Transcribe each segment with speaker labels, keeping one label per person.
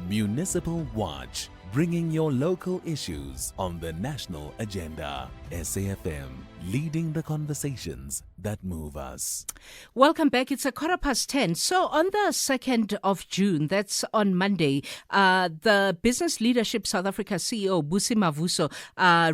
Speaker 1: Municipal Watch, bringing your local issues on the national agenda. SAFM, leading the conversations that move us.
Speaker 2: Welcome back. It's 10:15. So on the 2nd of June, that's on Monday, the Business Leadership South Africa CEO, Busi Mavuso,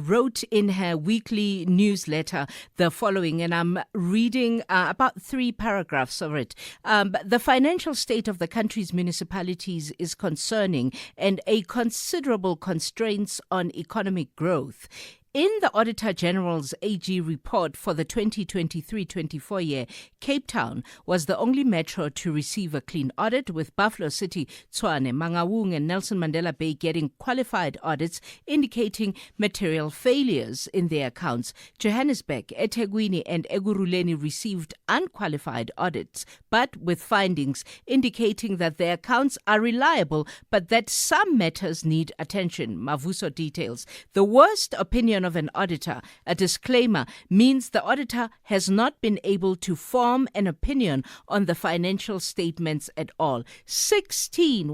Speaker 2: wrote in her weekly newsletter the following, and I'm reading about 3 paragraphs of it. The financial state of the country's municipalities is concerning and a considerable constraints on economic growth. In the Auditor General's AG report for the 2023-24 year, Cape Town was the only metro to receive a clean audit, with Buffalo City, Tshwane, Mangaung and Nelson Mandela Bay getting qualified audits indicating material failures in their accounts. Johannesburg, eThekwini and Ekurhuleni received unqualified audits, but with findings indicating that their accounts are reliable, but that some matters need attention. Mavuso details. The worst opinion of an auditor, a disclaimer, means the auditor has not been able to form an opinion on the financial statements at all. 16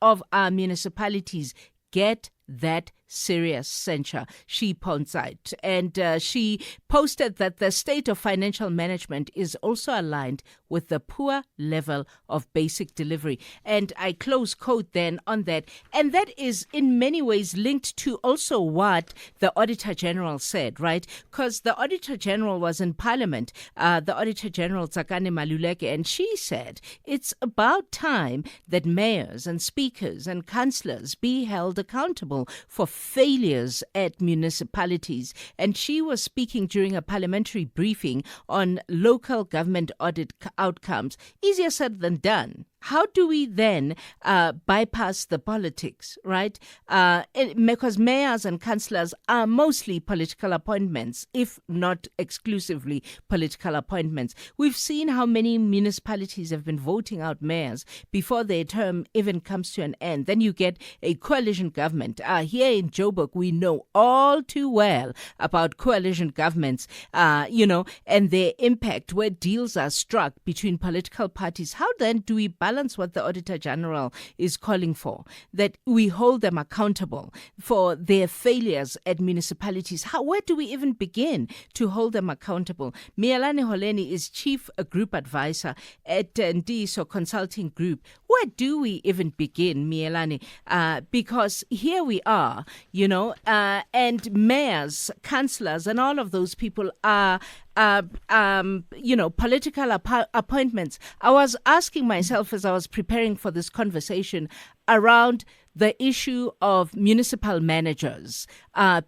Speaker 2: of our municipalities get that serious censure, she points out. And she posted that the state of financial management is also aligned with the poor level of basic delivery. And I close quote then on that. And that is in many ways linked to also what the Auditor General said, right? Because the Auditor General was in Parliament, the Auditor General Tsakani Maluleke, and she said it's about time that mayors and speakers and councillors be held accountable for failures at municipalities. And she was speaking during a parliamentary briefing on local government audit outcomes. Easier said than done. How do we then bypass the politics, right? Because mayors and councillors are mostly political appointments, if not exclusively political appointments. We've seen how many municipalities have been voting out mayors before their term even comes to an end. Then you get a coalition government. Here in Joburg, we know all too well about coalition governments, and their impact where deals are struck between political parties. How then do we balance what the Auditor General is calling for, that we hold them accountable for their failures at municipalities? Where do we even begin to hold them accountable? Mialani Holeni is Chief Group Advisor at Ndiso Consulting Group. Where do we even begin, Mialani? Because here we are, and mayors, councillors, and all of those people are political appointments. I was asking myself as I was preparing for this conversation around the issue of municipal managers,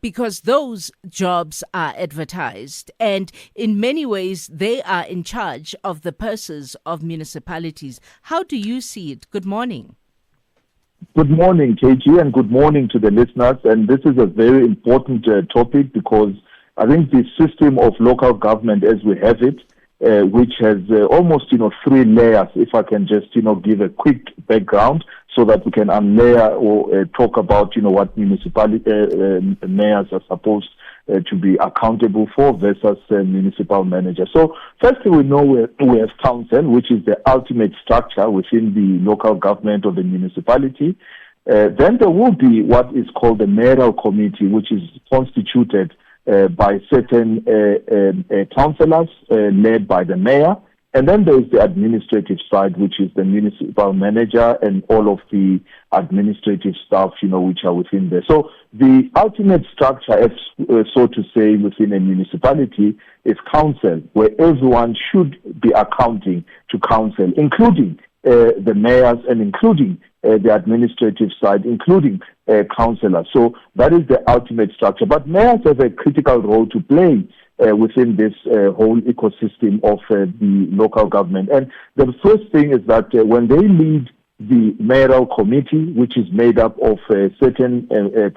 Speaker 2: because those jobs are advertised, and in many ways they are in charge of the purses of municipalities. How do you see it? Good morning.
Speaker 3: Good morning, KG, and good morning to the listeners. And this is a very important topic, because I think the system of local government as we have it, which has almost 3 layers, if I can just give a quick background so that we can unlayer or talk about what municipality mayors are supposed to be accountable for versus municipal manager. So firstly, we know we have council, which is the ultimate structure within the local government or the municipality. Then there will be what is called the mayoral committee, which is constituted by certain councillors led by the mayor. And then there is the administrative side, which is the municipal manager and all of the administrative staff, which are within there. So the ultimate structure, so to say, within a municipality is council, where everyone should be accounting to council, including the mayors and including the administrative side, including councillors. So that is the ultimate structure. But mayors have a critical role to play within this whole ecosystem of the local government. And the first thing is that when they lead the mayoral committee, which is made up of certain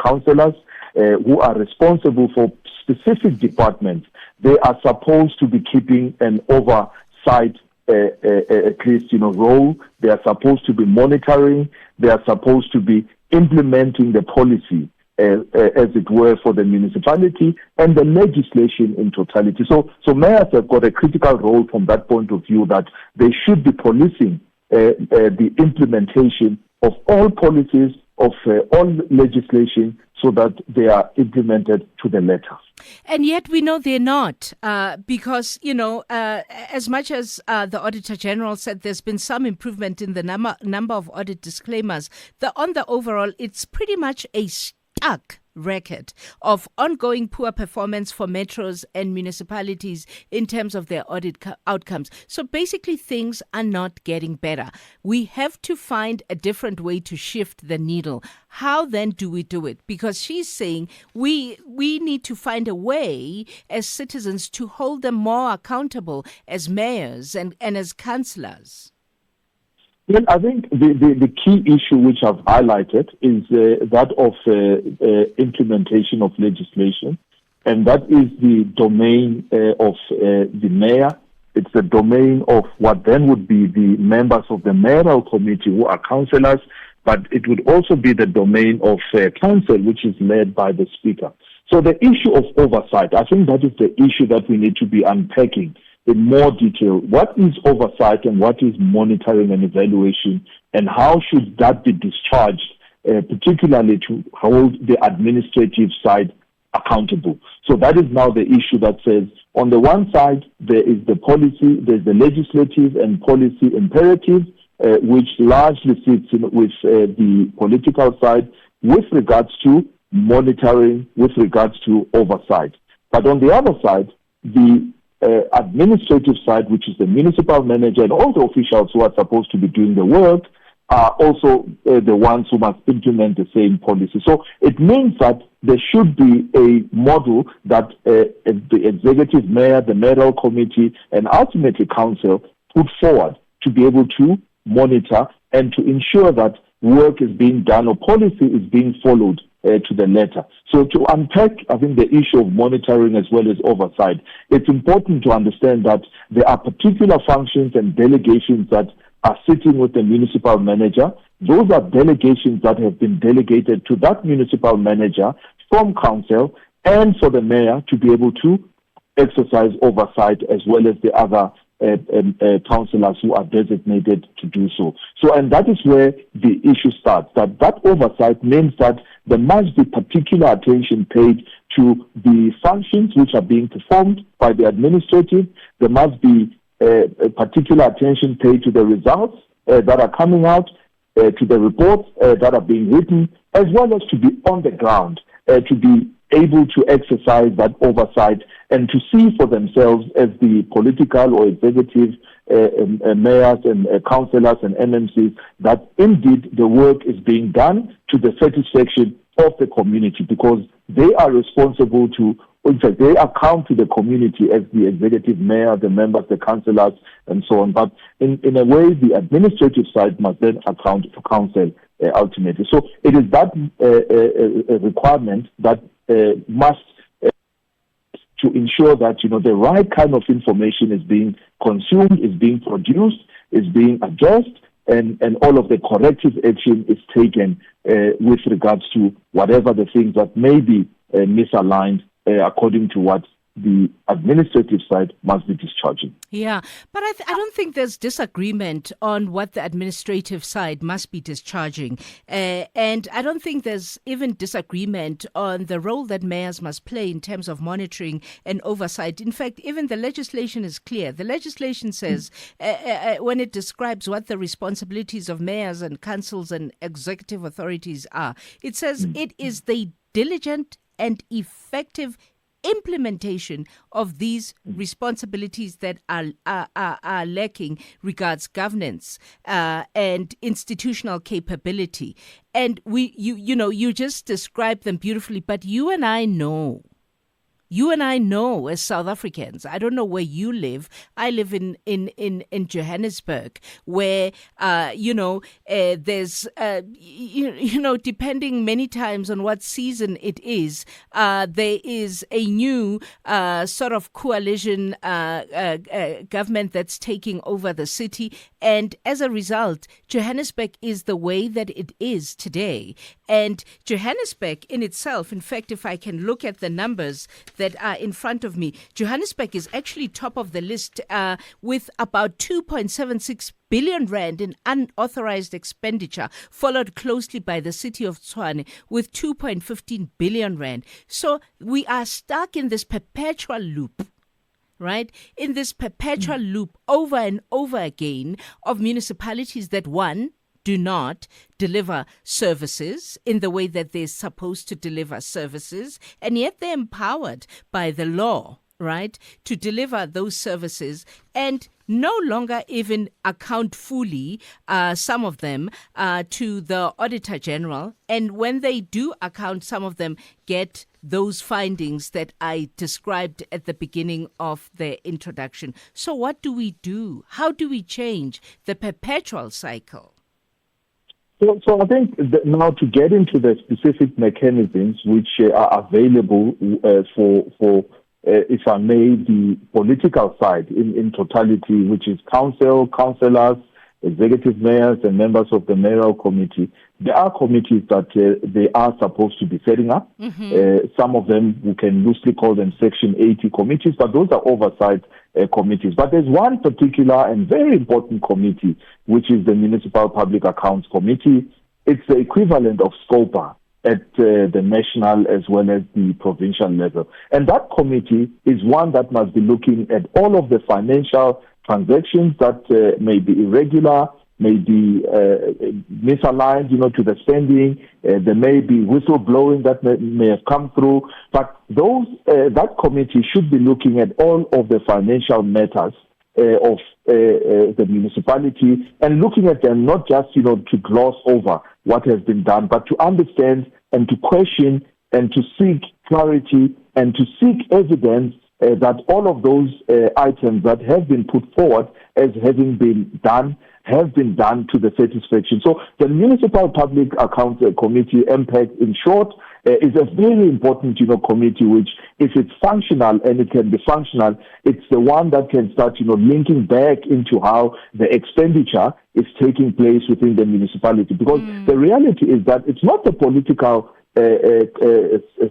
Speaker 3: councillors who are responsible for specific departments, they are supposed to be keeping an oversight at least role. They are supposed to be monitoring. They are supposed to be implementing the policy, as it were, for the municipality and the legislation in totality. So mayors have got a critical role from that point of view, that they should be policing the implementation of all policies, of all legislation, so that they are implemented to the letter.
Speaker 2: And yet we know they're not, because, as much as the Auditor General said there's been some improvement in the number of audit disclaimers, on the overall, it's pretty much a stuck record of ongoing poor performance for metros and municipalities in terms of their audit outcomes. So basically, things are not getting better. We have to find a different way to shift the needle. How then do we do it? Because she's saying we need to find a way as citizens to hold them more accountable as mayors and as councillors.
Speaker 3: Well, I think the key issue which I've highlighted is that of implementation of legislation, and that is the domain of the mayor. It's the domain of what then would be the members of the mayoral committee who are councillors, but it would also be the domain of council, which is led by the speaker. So the issue of oversight, I think that is the issue that we need to be unpacking in more detail. What is oversight and what is monitoring and evaluation, and how should that be discharged, particularly to hold the administrative side accountable? So that is now the issue that says, on the one side, there is the policy, there's the legislative and policy imperative, which largely sits with the political side with regards to monitoring, with regards to oversight. But on the other side, the administrative side, which is the municipal manager and all the officials who are supposed to be doing the work, are also the ones who must implement the same policy. So it means that there should be a model that the executive mayor, the mayoral committee, and ultimately council put forward to be able to monitor and to ensure that work is being done or policy is being followed to the letter. So to unpack, I think, the issue of monitoring as well as oversight, it's important to understand that there are particular functions and delegations that are sitting with the municipal manager. Those are delegations that have been delegated to that municipal manager from council and for the mayor to be able to exercise oversight as well as the other councillors who are designated to do so. So, and that is where the issue starts, that oversight means that there must be particular attention paid to the functions which are being performed by the administrative. There must be particular attention paid to the results that are coming out, to the reports that are being written, as well as to be on the ground, to be able to exercise that oversight and to see for themselves as the political or executive mayors and councillors and MMCs that indeed the work is being done to the satisfaction of the community, because they are responsible to, in fact, they account to the community as the executive mayor, the members, the councillors, and so on. But in a way, the administrative side must then account to council ultimately. So it is that requirement that must to ensure that the right kind of information is being consumed, is being produced, is being addressed, and all of the corrective action is taken with regards to whatever the things that may be misaligned according to what the administrative side must be discharging.
Speaker 2: Yeah, but I don't think there's disagreement on what the administrative side must be discharging. And I don't think there's even disagreement on the role that mayors must play in terms of monitoring and oversight. In fact, even the legislation is clear. The legislation says, when it describes what the responsibilities of mayors and councils and executive authorities are, it says it is the diligent and effective implementation of these responsibilities that are lacking regards governance and institutional capability. And you just described them beautifully, but you and I know as South Africans, I don't know where you live. I live in Johannesburg, where there's depending many times on what season it is, there is a new sort of coalition government that's taking over the city, and as a result, Johannesburg is the way that it is today. And Johannesburg in itself, in fact, if I can look at the numbers that are in front of me, Johannesburg is actually top of the list with about 2.76 billion rand in unauthorized expenditure, followed closely by the city of Tshwane with 2.15 billion rand. So we are stuck in this perpetual loop, right? In this perpetual loop over and over again of municipalities that, one, do not deliver services in the way that they're supposed to deliver services, and yet they're empowered by the law, right, to deliver those services and no longer even account fully, some of them, to the Auditor General. And when they do account, some of them get those findings that I described at the beginning of the introduction. So what do we do? How do we change the perpetual cycle?
Speaker 3: So I think that now to get into the specific mechanisms which are available for if I may, the political side in totality, which is council, councillors, executive mayors, and members of the mayoral committee. There are committees that they are supposed to be setting up. Some of them, we can loosely call them Section 80 committees, but those are oversight committees. But there's one particular and very important committee, which is the Municipal Public Accounts Committee. It's the equivalent of SCOPA at the national as well as the provincial level. And that committee is one that must be looking at all of the financial transactions that may be irregular, may be misaligned, to the spending. There may be whistleblowing that may have come through. But that committee should be looking at all of the financial matters of the municipality and looking at them not just, to gloss over what has been done, but to understand and to question and to seek clarity and to seek evidence that all of those items that have been put forward as having been done have been done to the satisfaction. So the Municipal Public Accounts Committee, MPAC in short, is a very important, committee which, if it's functional and it can be functional, it's the one that can start, linking back into how the expenditure is taking place within the municipality. Because the reality is that it's not the political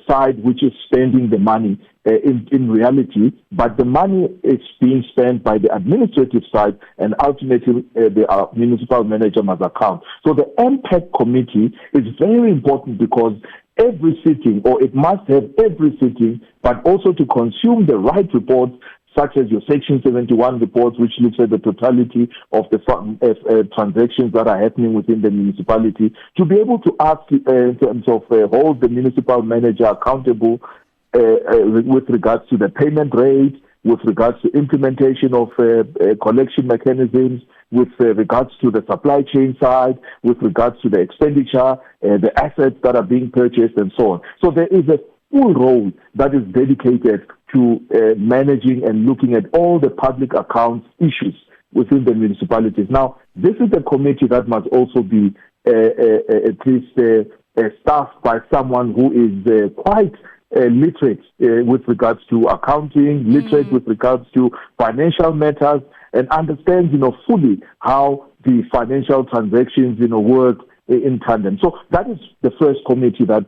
Speaker 3: side which is spending the money in reality, but the money is being spent by the administrative side, and ultimately the municipal manager must account. So the MPAC committee is very important because every sitting, or it must have every sitting, but also to consume the right reports, such as your Section 71 reports, which looks at the totality of the transactions that are happening within the municipality, to be able to ask in terms of hold the municipal manager accountable with regards to the payment rate, with regards to implementation of collection mechanisms, with regards to the supply chain side, with regards to the expenditure, the assets that are being purchased, and so on. So there is a full role that is dedicated to managing and looking at all the public accounts issues within the municipalities. Now, this is a committee that must also be at least staffed by someone who is quite literate with regards to accounting, literate with regards to financial matters, and understands, fully how the financial transactions, work in tandem. So that is the first committee that,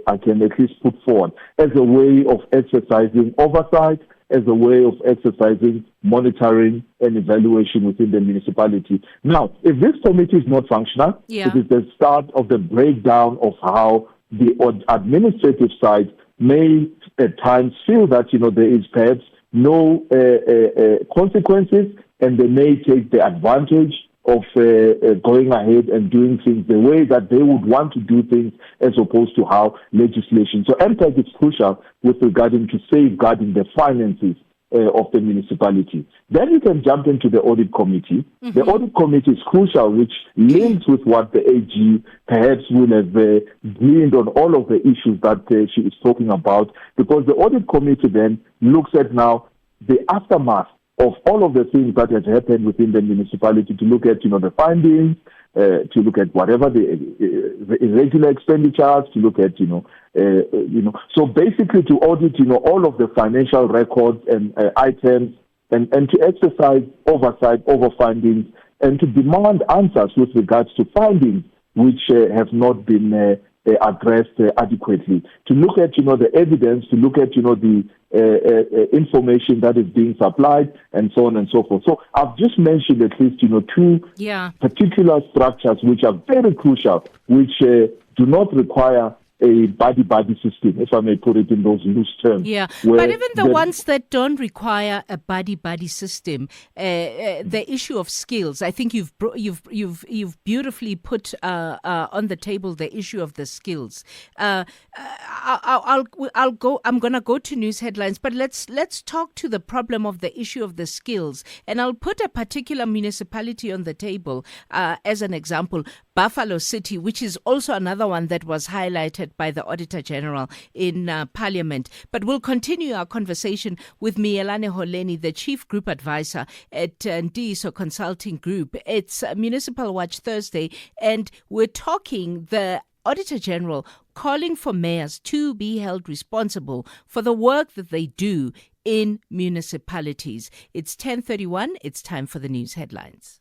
Speaker 3: I can at least put forward as a way of exercising oversight, as a way of exercising monitoring and evaluation within the municipality. Now, if this committee is not functional, it is the start of the breakdown of how the administrative side may at times feel that, there is perhaps no consequences, and they may take the advantage of going ahead and doing things the way that they would want to do things, as opposed to how legislation. So MPAC is crucial with regarding to safeguarding the finances of the municipality. Then you can jump into the audit committee. The audit committee is crucial, which links with what the AG perhaps will have gleaned on all of the issues that she is talking about, because the audit committee then looks at now the aftermath of all of the things that has happened within the municipality, to look at, the findings, to look at whatever the irregular expenditures, to look at, so basically to audit, all of the financial records and items, and to exercise oversight over findings, and to demand answers with regards to findings which have not been addressed adequately. To look at, the evidence, to look at, the information that is being supplied, and so on and so forth. So I've just mentioned at least, two particular structures which are very crucial, which do not require a buddy system, if I may put it in those loose terms.
Speaker 2: Yeah, but even the ones that don't require a buddy system, the issue of skills, I think you've beautifully put on the table the issue of the skills. I'm gonna go to news headlines, but let's talk to the problem of the issue of the skills, and I'll put a particular municipality on the table as an example. Buffalo City, which is also another one that was highlighted by the Auditor General in Parliament. But we'll continue our conversation with Mielane Holeni, the Chief Group Advisor at Ndiso Consulting Group. It's Municipal Watch Thursday, and we're talking the Auditor General calling for mayors to be held responsible for the work that they do in municipalities. It's 10:31. It's time for the news headlines.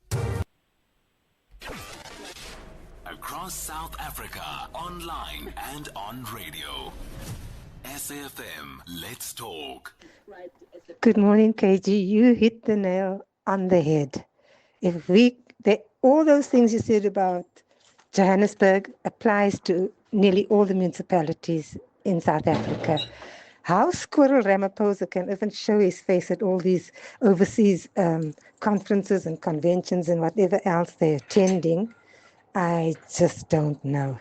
Speaker 1: Across South Africa, online and on radio. SAFM, let's talk.
Speaker 4: Good morning, KG. You hit the nail on the head. All those things you said about Johannesburg applies to nearly all the municipalities in South Africa. How Squirrel Ramaphosa can even show his face at all these overseas conferences and conventions and whatever else they're attending, I just don't know.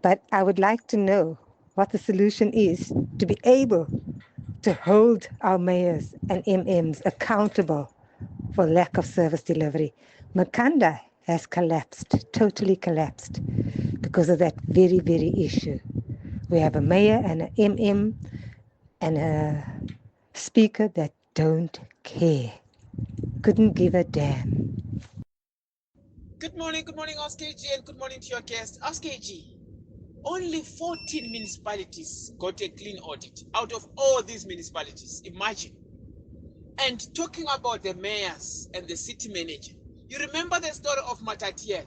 Speaker 4: But I would like to know what the solution is to be able to hold our mayors and MMs accountable for lack of service delivery. Makanda has collapsed, totally collapsed, because of that very, very issue. We have a mayor and an MM and a speaker that don't care, couldn't give a damn.
Speaker 5: Good morning, Ask KG, and good morning to your guest. Ask KG, only 14 municipalities got a clean audit out of all these municipalities. Imagine. And talking about the mayors and the city manager, you remember the story of Matatiele,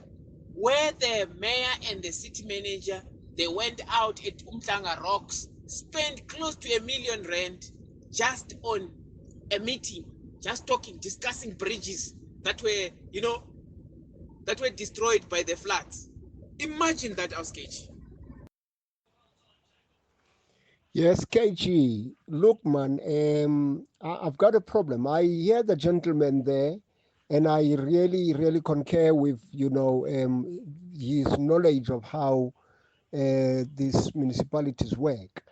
Speaker 5: where the mayor and the city manager, they went out at Umhlanga Rocks, spent close to R1 million just on a meeting, just talking, discussing bridges that were, that were destroyed by the floods. Imagine that, Auskage.
Speaker 6: Yes, KG. Look, man, I've got a problem. I hear the gentleman there, and I really, really concur with, his knowledge of how these municipalities work.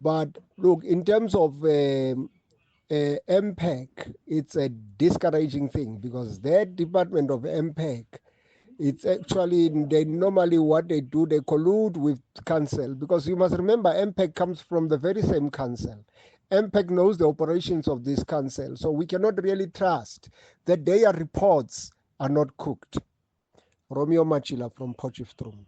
Speaker 6: But look, in terms of MPEC, it's a discouraging thing, because their department of MPEC, it's actually, they normally what they do, they collude with council, because you must remember MPEC comes from the very same council. MPEC knows the operations of this council, so we cannot really trust that their reports are not cooked. Romeo Machila from Potchefstroom.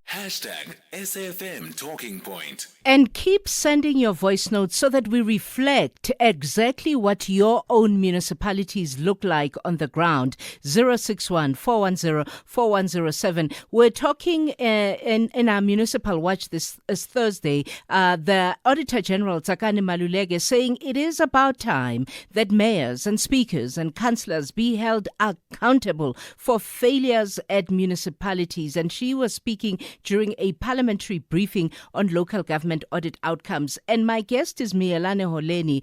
Speaker 1: #SAFM Talking Point.
Speaker 2: And keep sending your voice notes so that we reflect exactly what your own municipalities look like on the ground. 061-410-4107. We're talking in our Municipal Watch this Thursday, the Auditor General Tsakani Maluleke saying it is about time that mayors and speakers and councillors be held accountable for failures at municipalities. And she was speaking during a parliamentary briefing on local government audit outcomes. And my guest is Mielane Holeni,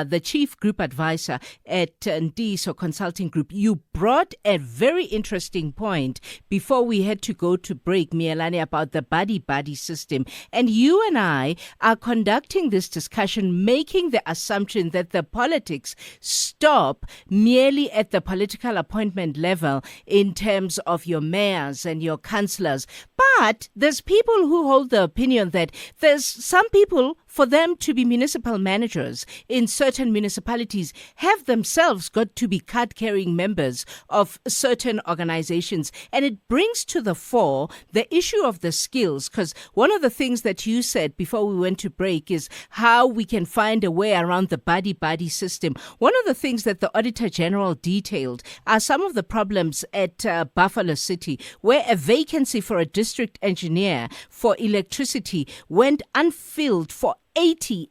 Speaker 2: the Chief Group Advisor at Ndiso Consulting Group. You brought a very interesting point before we had to go to break, Mielane, about the buddy system. And you and I are conducting this discussion, making the assumption that the politics stop merely at the political appointment level in terms of your mayors and your councillors. But there's people who hold the opinion that there's some people for them to be municipal managers in certain municipalities have themselves got to be card-carrying members of certain organizations. And it brings to the fore the issue of the skills, because one of the things that you said before we went to break is how we can find a way around the buddy-buddy system. One of the things that the Auditor General detailed are some of the problems at Buffalo City, where a vacancy for a district engineer for electricity went unfilled for 80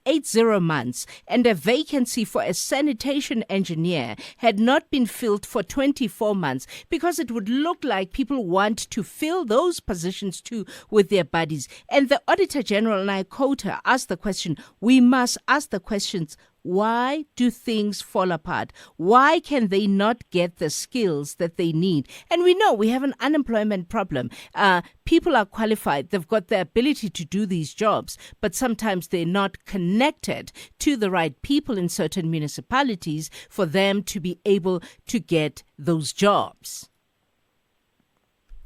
Speaker 2: months, and a vacancy for a sanitation engineer had not been filled for 24 months, because it would look like people want to fill those positions too with their buddies. And the Auditor General, and I quote her, asked the question, we must ask the questions, why do things fall apart? Why can they not get the skills that they need? And we know we have an unemployment problem. People are qualified. They've got the ability to do these jobs, but sometimes they're not connected to the right people in certain municipalities for them to be able to get those jobs.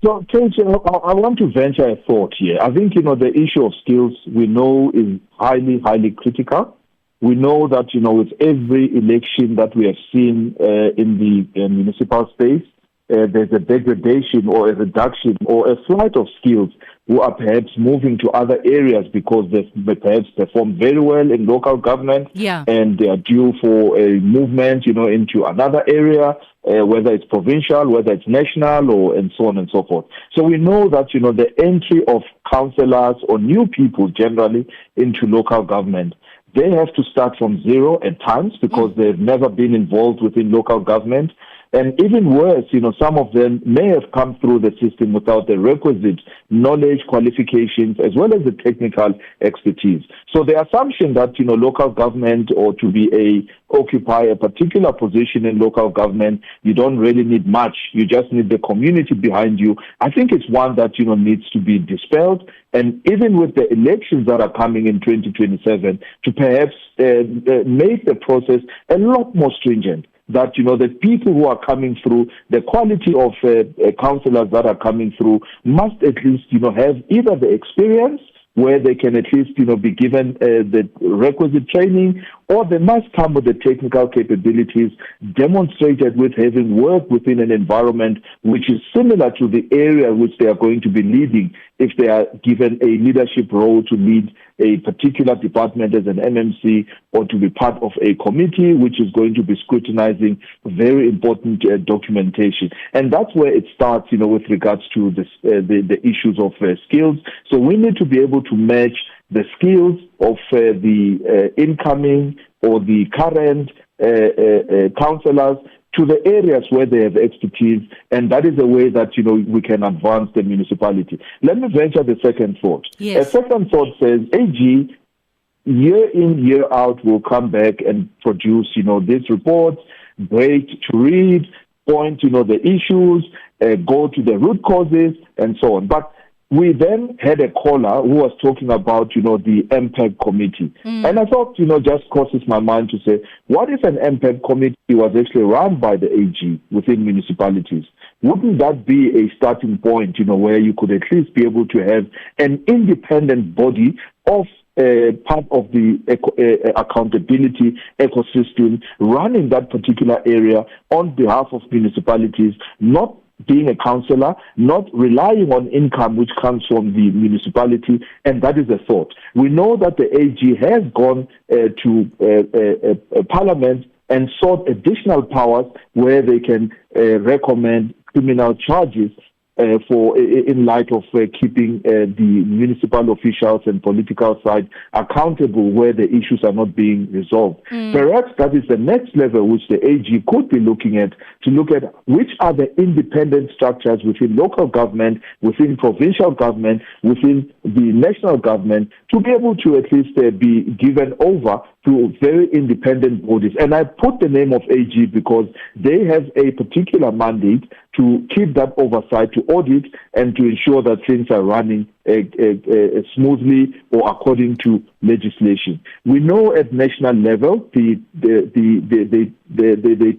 Speaker 3: So, Kate, I want to venture a thought here. I think, the issue of skills we know is highly, highly critical. We know that, with every election that we have seen in the municipal space, there's a degradation or a reduction or a flight of skills who are perhaps moving to other areas because they perhaps perform very well in local government, and they are due for a movement, into another area, whether it's provincial, whether it's national, and so on and so forth. So we know that, the entry of councillors or new people generally into local government, they have to start from zero at times because they've never been involved within local government. And even worse, some of them may have come through the system without the requisite knowledge, qualifications, as well as the technical expertise. So the assumption that, local government or to occupy a particular position in local government, you don't really need much. You just need the community behind you. I think it's one that, needs to be dispelled. And even with the elections that are coming in 2027, to perhaps make the process a lot more stringent. That, the people who are coming through, the quality of councillors that are coming through must at least, have either the experience where they can at least, be given the requisite training, or they must come with the technical capabilities demonstrated with having worked within an environment which is similar to the area which they are going to be leading if they are given a leadership role to lead a particular department as an MMC, or to be part of a committee which is going to be scrutinizing very important documentation. And that's where it starts, with regards to the issues of skills. So we need to be able to match the skills of the incoming or the current councillors to the areas where they have expertise, and that is a way that, we can advance the municipality. Let me venture the second thought.
Speaker 2: Yes.
Speaker 3: A second thought says, AG, year in, year out, will come back and produce, these reports, great to read, point, the issues, go to the root causes, and so on. But we then had a caller who was talking about, the MPEG committee. And I thought, just crosses my mind to say, what if an MPEG committee was actually run by the AG within municipalities? Wouldn't that be a starting point, where you could at least be able to have an independent body of part of the accountability ecosystem running that particular area on behalf of municipalities, not being a councillor, not relying on income which comes from the municipality, and that is a thought. We know that the AG has gone to Parliament and sought additional powers where they can recommend criminal charges in light of keeping the municipal officials and political side accountable where the issues are not being resolved. Perhaps that is the next level which the AG could be looking at, to look at which are the independent structures within local government, within provincial government, within the national government, to be able to at least be given over to very independent bodies. And I put the name of AG because they have a particular mandate to keep that oversight, to audit, and to ensure that things are running smoothly or according to legislation. We know at national level they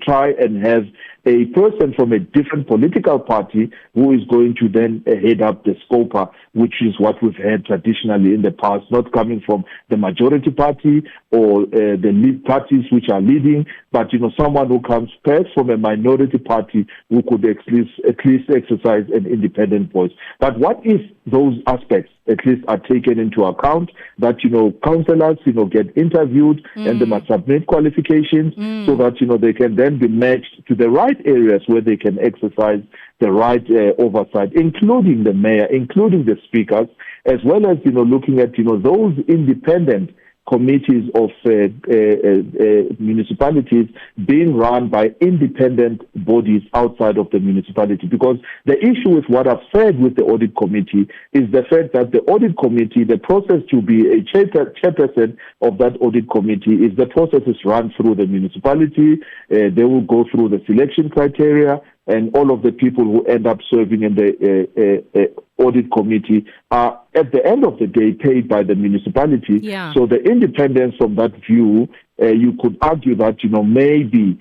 Speaker 3: try and have a person from a different political party who is going to then head up the SCOPA, which is what we've had traditionally in the past, not coming from the majority party or the lead parties which are leading, but someone who comes first from a minority party who could at least exercise an independent voice. But what if those aspects at least are taken into account, that councillors get interviewed and they must submit qualifications so that they can then be matched to the right areas where they can exercise the right oversight, including the mayor, including the speakers, as well as looking at those independent committees of municipalities being run by independent bodies outside of the municipality. Because the issue with what I've said with the audit committee is the fact that the audit committee, the process to be a chairperson of that audit committee is the process is run through the municipality. They will go through the selection criteria, and all of the people who end up serving in the audit committee are, at the end of the day, paid by the municipality.
Speaker 2: Yeah.
Speaker 3: So the independence from that view, you could argue that, maybe,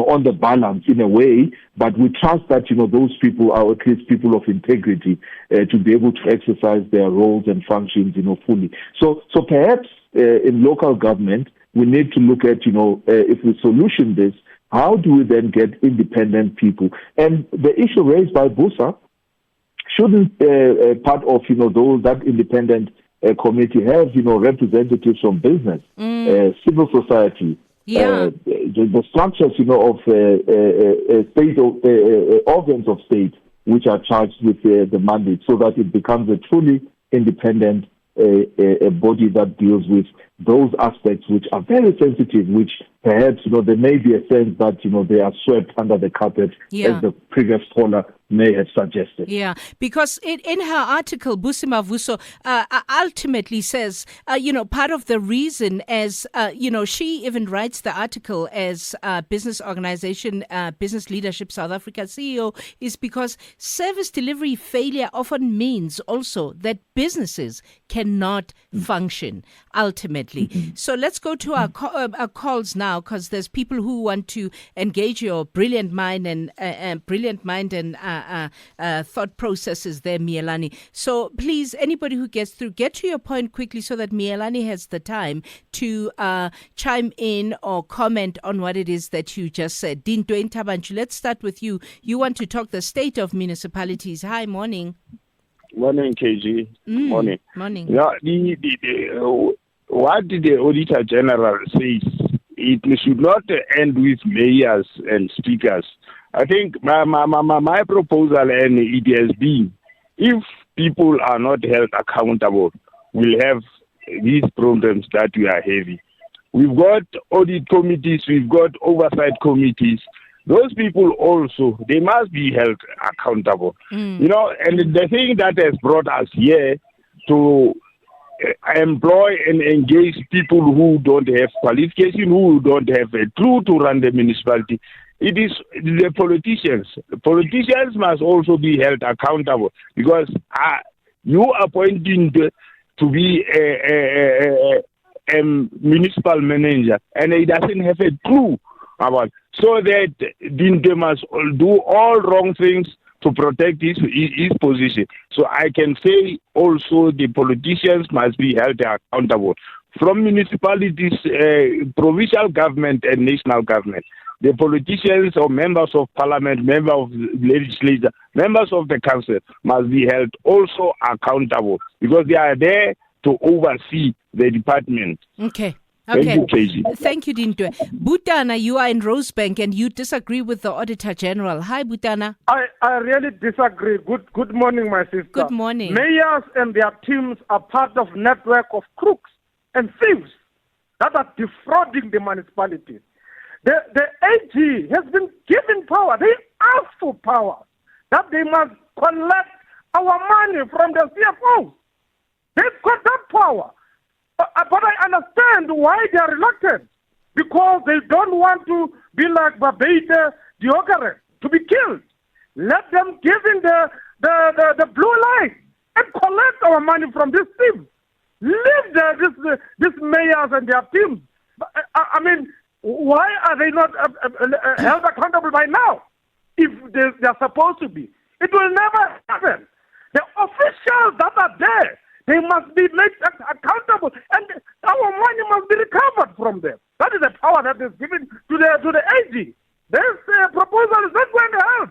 Speaker 3: on the balance in a way, but we trust that, those people are at least people of integrity to be able to exercise their roles and functions, fully. So perhaps in local government, we need to look at, if we solution this, how do we then get independent people? And the issue raised by Busa, shouldn't part of that independent committee have representatives from business, civil society, the structures of state organs of state which are charged with the mandate, so that it becomes a truly independent a body that deals with those aspects which are very sensitive, which perhaps, there may be a sense that, they are swept under the carpet, as the previous caller may have suggested.
Speaker 2: Yeah, because in her article, Busi Mavuso ultimately says, part of the reason as, she even writes the article as business organization, Business Leadership South Africa CEO, is because service delivery failure often means also that businesses cannot function ultimately. So let's go to our calls now, because there's people who want to engage your brilliant mind and thought processes there, Mielani. So please, anybody who gets through, get to your point quickly so that Mielani has the time to chime in or comment on what it is that you just said. Dinto Ntabanchu, let's start with you. You want to talk the state of municipalities. Hi, morning.
Speaker 7: Morning, KG. Morning.
Speaker 2: Morning.
Speaker 7: What the Auditor General says, it should not end with mayors and speakers. I think my proposal, and it has been, if people are not held accountable, we'll have these problems that we are having. We've got audit committees, we've got oversight committees. Those people also, they must be held accountable. And the thing that has brought us here to employ and engage people who don't have qualification, who don't have a clue to run the municipality, it is the politicians. The politicians must also be held accountable, because you are appointing to be a municipal manager and he doesn't have a clue about, so that they must do all wrong things to protect his position. So I can say also the politicians must be held accountable. From municipalities, provincial government and national government, the politicians or members of parliament, members of legislature, members of the council must be held also accountable, because they are there to oversee the department.
Speaker 2: Okay.
Speaker 7: Thank you,
Speaker 2: Dinto. Butana, you are in Rosebank and you disagree with the Auditor General. Hi, Butana.
Speaker 8: I really disagree. Good morning, my sister.
Speaker 2: Good morning.
Speaker 8: Mayors and their teams are part of network of crooks and thieves that are defrauding the municipalities. The AG has been given power. They asked for power, that they must collect our money from the CFOs. They've got that power. But I understand why they are reluctant, because they don't want to be like Babete Diogare, to be killed. Let them give in the money from these thieves. Leave these mayors and their teams. I mean, why are they not held accountable by now? If they're supposed to be. It will never happen. The officials that are there, they must be made accountable, and our money must be recovered from them. That is the power that is given to the AG. This proposal is not going to help.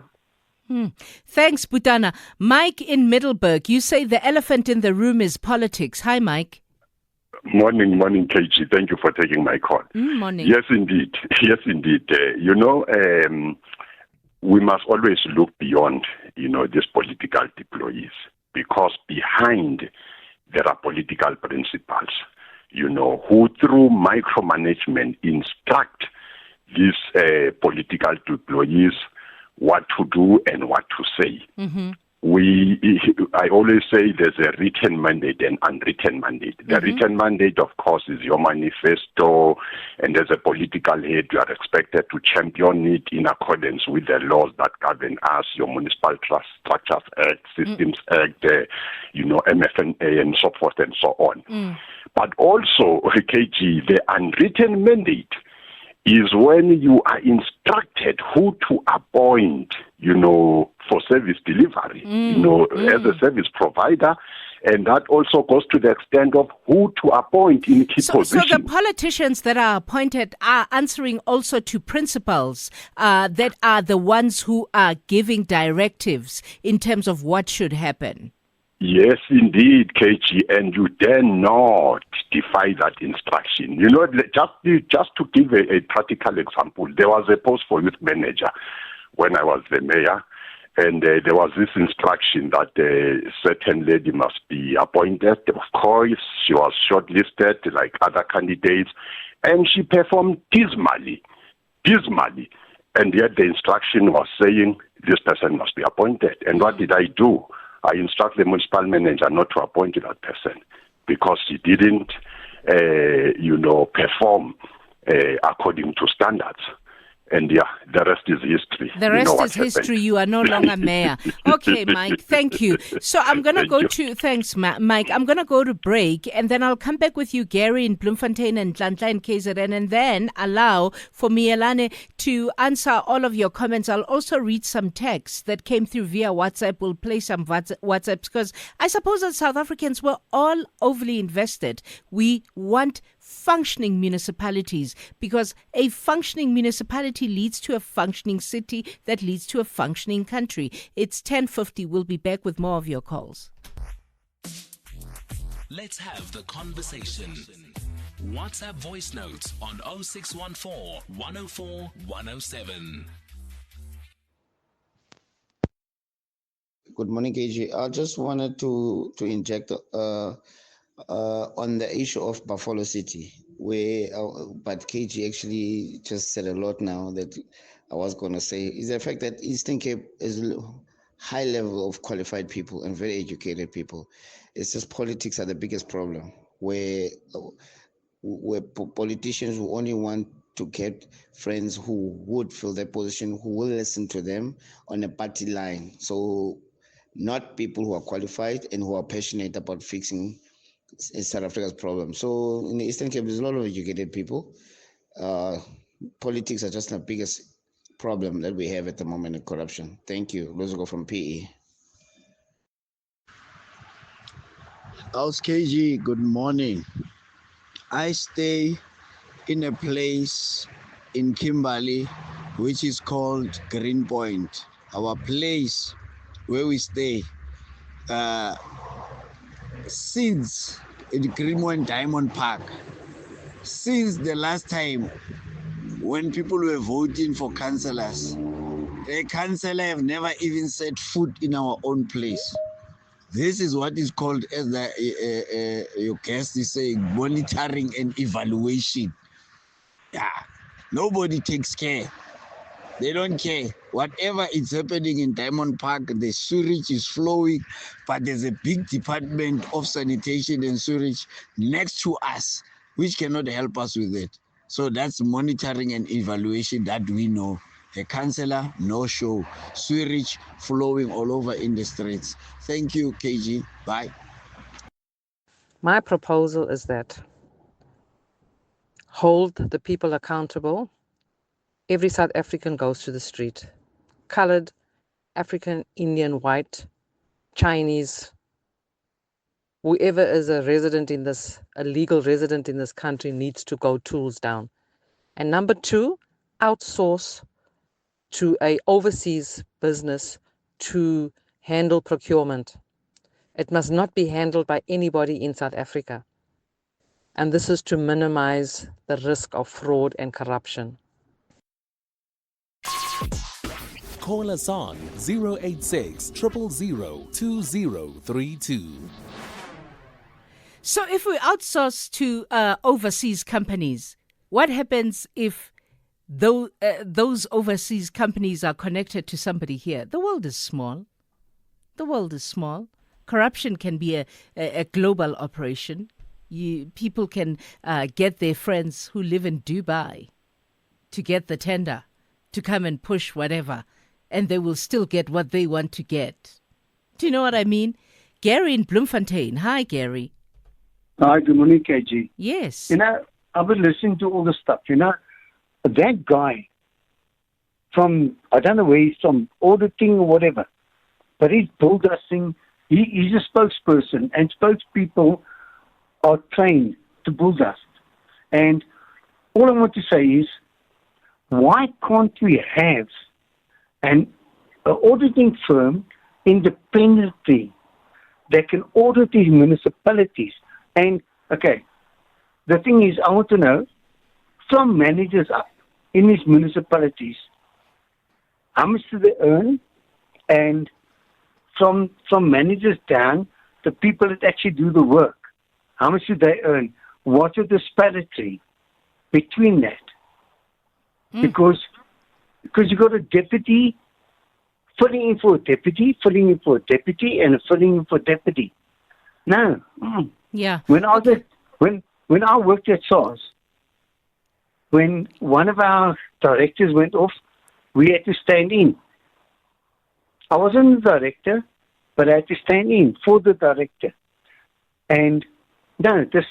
Speaker 2: Thanks, Butana. Mike in Middleburg, you say the elephant in the room is politics. Hi, Mike.
Speaker 9: Morning, KG. Thank you for taking my call.
Speaker 2: Morning.
Speaker 9: Yes, indeed. We must always look beyond, these political deployees, because behind there are political principals, who through micromanagement instruct these political deployees what to do and what to say.
Speaker 2: Mm-hmm.
Speaker 9: I always say there's a written mandate and unwritten mandate. The written mandate, of course, is your manifesto, and as a political head, you are expected to champion it in accordance with the laws that govern us, your Municipal Trust Structures Act, Systems Act, MFNA, and so forth and so on. But also, KG, the unwritten mandate is when you are instructed who to appoint, for service delivery, as a service provider. And that also goes to the extent of who to appoint in key positions.
Speaker 2: So the politicians that are appointed are answering also to principals that are the ones who are giving directives in terms of what should happen.
Speaker 9: Yes, indeed, KG, and you dare not defy that instruction. Just to give a practical example, there was a post for youth manager when I was the mayor, and there was this instruction that a certain lady must be appointed. Of course, she was shortlisted like other candidates, and she performed dismally. And yet the instruction was saying this person must be appointed. And what did I do? I instruct the municipal manager not to appoint that person because she didn't, perform according to standards. And the rest is history.
Speaker 2: The rest is history. You are no longer mayor. Okay, Mike, thank you. So I'm going to go to, thanks, Mike. I'm going to go to break, and then I'll come back with you, Gary in Bloemfontein and Tlantla in KZN, and then allow for Mielane to answer all of your comments. I'll also read some texts that came through via WhatsApp. We'll play some WhatsApps because I suppose that South Africans were all overly invested. We want functioning municipalities because a functioning municipality leads to a functioning city that leads to a functioning country. It's 10:50. We'll be back with more of your calls.
Speaker 1: Let's have the conversation. WhatsApp voice notes on 0614 104 107.
Speaker 10: Good morning, KG. I just wanted to inject on the issue of Buffalo City, where but KG actually just said a lot now that I was going to say, is the fact that Eastern Cape is high level of qualified people and very educated people. It's just politics are the biggest problem, where politicians who only want to get friends who would fill their position, who will listen to them on a party line. So not people who are qualified and who are passionate about fixing South Africa's problem. So in the Eastern Cape, there's a lot of educated people. Politics are just the biggest problem that we have at the moment in corruption. Thank you. Let's go from PE.
Speaker 11: House KG, good morning. I stay in a place in Kimberley which is called Greenpoint. Our place where we stay since in Greenpoint Diamond Park, since the last time when people were voting for councillors, a councillor have never even set foot in our own place. This is what is called, as your guest is saying, monitoring and evaluation. Yeah, nobody takes care. They don't care. Whatever is happening in Diamond Park, the sewage is flowing, but there's a big department of sanitation and sewage next to us, which cannot help us with it. So that's monitoring and evaluation that we know. A councillor, no show. Sewage flowing all over in the streets. Thank you, KG. Bye.
Speaker 12: My proposal is that hold the people accountable. Every South African goes to the street. Colored, African, Indian, white, Chinese, whoever is a legal resident in this country needs to go tools down. And number two, outsource to a overseas business to handle procurement. It must not be handled by anybody in South Africa. And this is to minimize the risk of fraud and corruption.
Speaker 1: Call us on 086 000 2032.
Speaker 2: So if we outsource to overseas companies, what happens if those overseas companies are connected to somebody here? The world is small. Corruption can be a global operation. People can get their friends who live in Dubai to get the tender, to come and push whatever, and they will still get what they want to get. Do you know what I mean? Gary in Bloemfontein. Hi, Gary.
Speaker 13: Hi, good morning, KG.
Speaker 2: Yes.
Speaker 13: I've been listening to all the stuff. That guy from, I don't know where he's from, auditing or whatever, but he's built us thing. He's a spokesperson, and spokespeople are trained to build dust. And all I want to say is, why can't we have an auditing firm independently that can audit these municipalities? And, okay, the thing is, I want to know, from managers up in these municipalities, how much do they earn? And from managers down, the people that actually do the work, how much do they earn? What's the disparity between that? Because you got a deputy filling in for a deputy, filling in for a deputy, and filling in for a deputy. No.
Speaker 2: Yeah.
Speaker 13: When I worked at SARS, when one of our directors went off, we had to stand in. I wasn't the director, but I had to stand in for the director. And no, this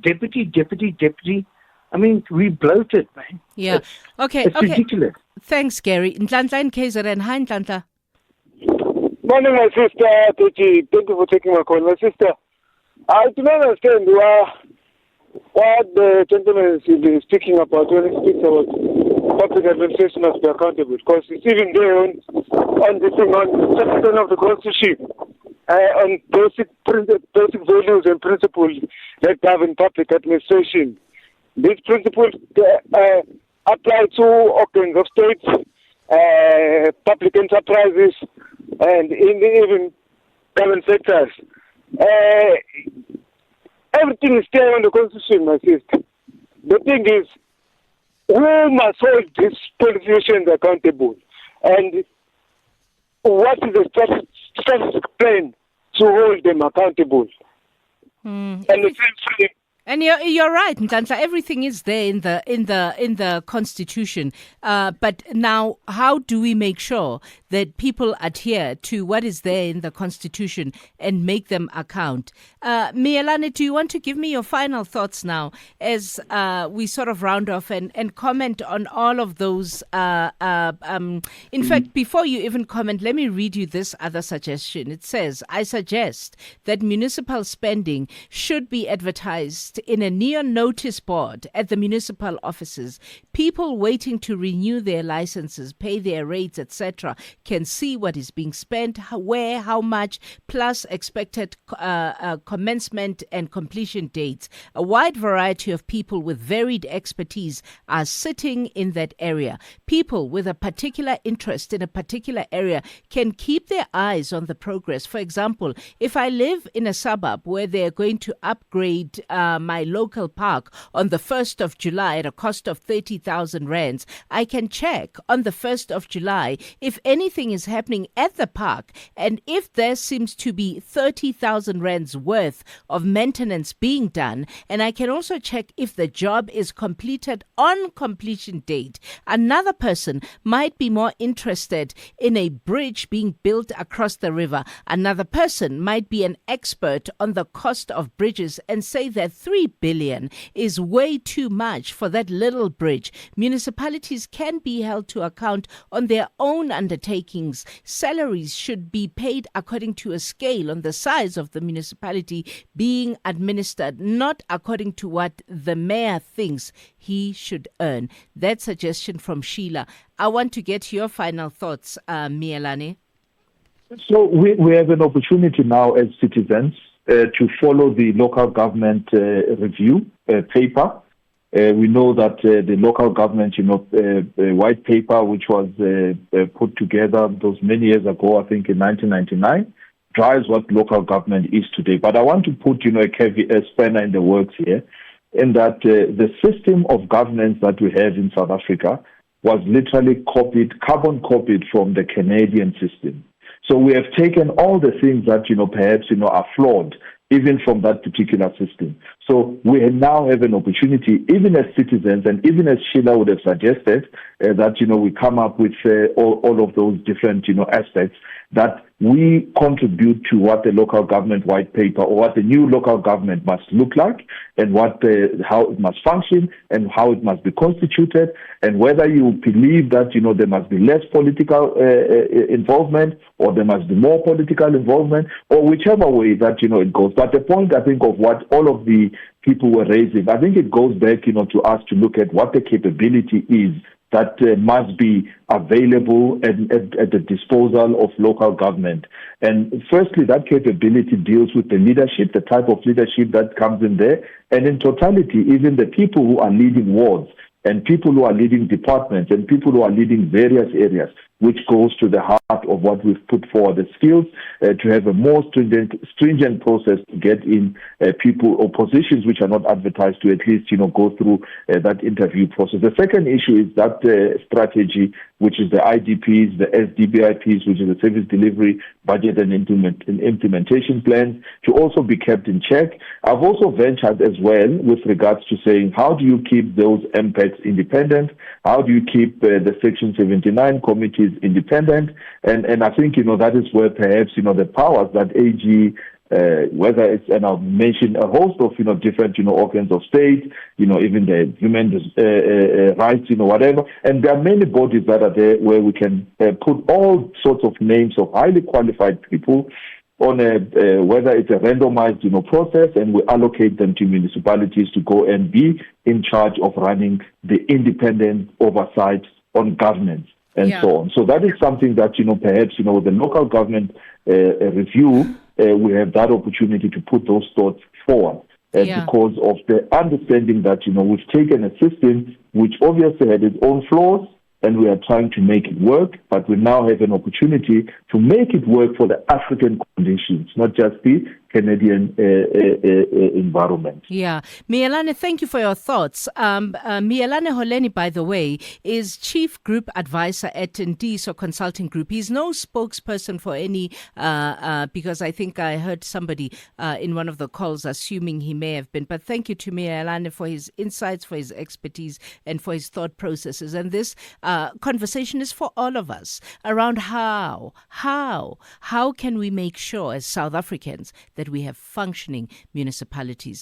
Speaker 13: deputy, I mean, we bloated, man.
Speaker 2: Yeah.
Speaker 13: It's ridiculous.
Speaker 2: Thanks, Gary. Nhlanhla in KZN. Hi, Nhlanhla.
Speaker 8: Morning, my sister. Thank you for taking my call. My sister, I do not understand what the gentleman is speaking about when he speaks about public administration must be accountable, because it's even there on the thing, on the section of the Constitution, on basic values and principles that govern public administration. These principles apply to organs of states, public enterprises, and even government sectors. Everything is there on the Constitution, my sister. The thing is, who must hold these politicians accountable? And what is the strategic plan to hold them accountable? And the same thing.
Speaker 2: And you're right, Nhlanhla. Everything is there in the Constitution. But now, how do we make sure that people adhere to what is there in the Constitution and make them account? Mielane, do you want to give me your final thoughts now as we sort of round off and comment on all of those? In fact, before you even comment, let me read you this other suggestion. It says, I suggest that municipal spending should be advertised in a neon notice board at the municipal offices. People waiting to renew their licenses, pay their rates, etc., can see what is being spent, where, how much, plus expected commencement and completion dates. A wide variety of people with varied expertise are sitting in that area. People with a particular interest in a particular area can keep their eyes on the progress. For example, if I live in a suburb where they're going to upgrade my local park on the 1st of July at a cost of 30,000 rands, I can check on the 1st of July if anything is happening at the park, and if there seems to be 30,000 rands worth of maintenance being done, and I can also check if the job is completed on completion date. Another person might be more interested in a bridge being built across the river. Another person might be an expert on the cost of bridges and say that 3 billion is way too much for that little bridge. Municipalities can be held to account on their own undertakings. Salaries should be paid according to a scale on the size of the municipality being administered, not according to what the mayor thinks he should earn. That suggestion from Sheila. I want to get your final thoughts, Mielane.
Speaker 3: So we have an opportunity now as citizens to follow the local government review paper. We know that the local government, white paper, which was put together those many years ago, I think in 1999, drives what local government is today. But I want to put, a spanner in the works here, in that the system of governance that we have in South Africa was literally carbon copied from the Canadian system. So we have taken all the things that, perhaps, are flawed, even from that particular system. So we now have an opportunity, even as citizens, and even as Sheila would have suggested, that, we come up with all of those different, aspects that we contribute to what the local government white paper or what the new local government must look like, and how it must function and how it must be constituted, and whether you believe that, there must be less political involvement or there must be more political involvement, or whichever way that, it goes. But the point, I think, of what all of the people were raising, I think it goes back, to us to look at what the capability is that must be available at the disposal of local government. And firstly, that capability deals with the leadership, the type of leadership that comes in there, and in totality, even the people who are leading wards, and people who are leading departments, and people who are leading various areas, which goes to the heart of what we've put forward, the skills to have a more stringent process to get in people or positions which are not advertised, to at least, go through that interview process. The second issue is that strategy, which is the IDPs, the SDBIPs, which is the service delivery budget and implementation plans, to also be kept in check. I've also ventured as well with regards to saying, how do you keep those MPECs independent? How do you keep the Section 79 committees independent? And I think, that is where perhaps, the powers that AG, whether it's, and I'll mention a host of, different, organs of state, even the human rights, whatever. And there are many bodies that are there where we can put all sorts of names of highly qualified people on whether it's a randomized, process, and we allocate them to municipalities to go and be in charge of running the independent oversight on governance and so on. So that is something that, perhaps, with the local government review, we have that opportunity to put those thoughts forward. Because of the understanding that, we've taken a system which obviously had its own flaws, and we are trying to make it work, but we now have an opportunity to make it work for the African conditions, not just the Canadian environment.
Speaker 2: Yeah. Mielane, thank you for your thoughts. Mielane Holeni, by the way, is Chief Group Advisor at Ndiso Consulting Group. He's no spokesperson for any, because I think I heard somebody in one of the calls assuming he may have been. But thank you to Mielane for his insights, for his expertise, and for his thought processes. And this conversation is for all of us around how can we make sure as South Africans that we have functioning municipalities.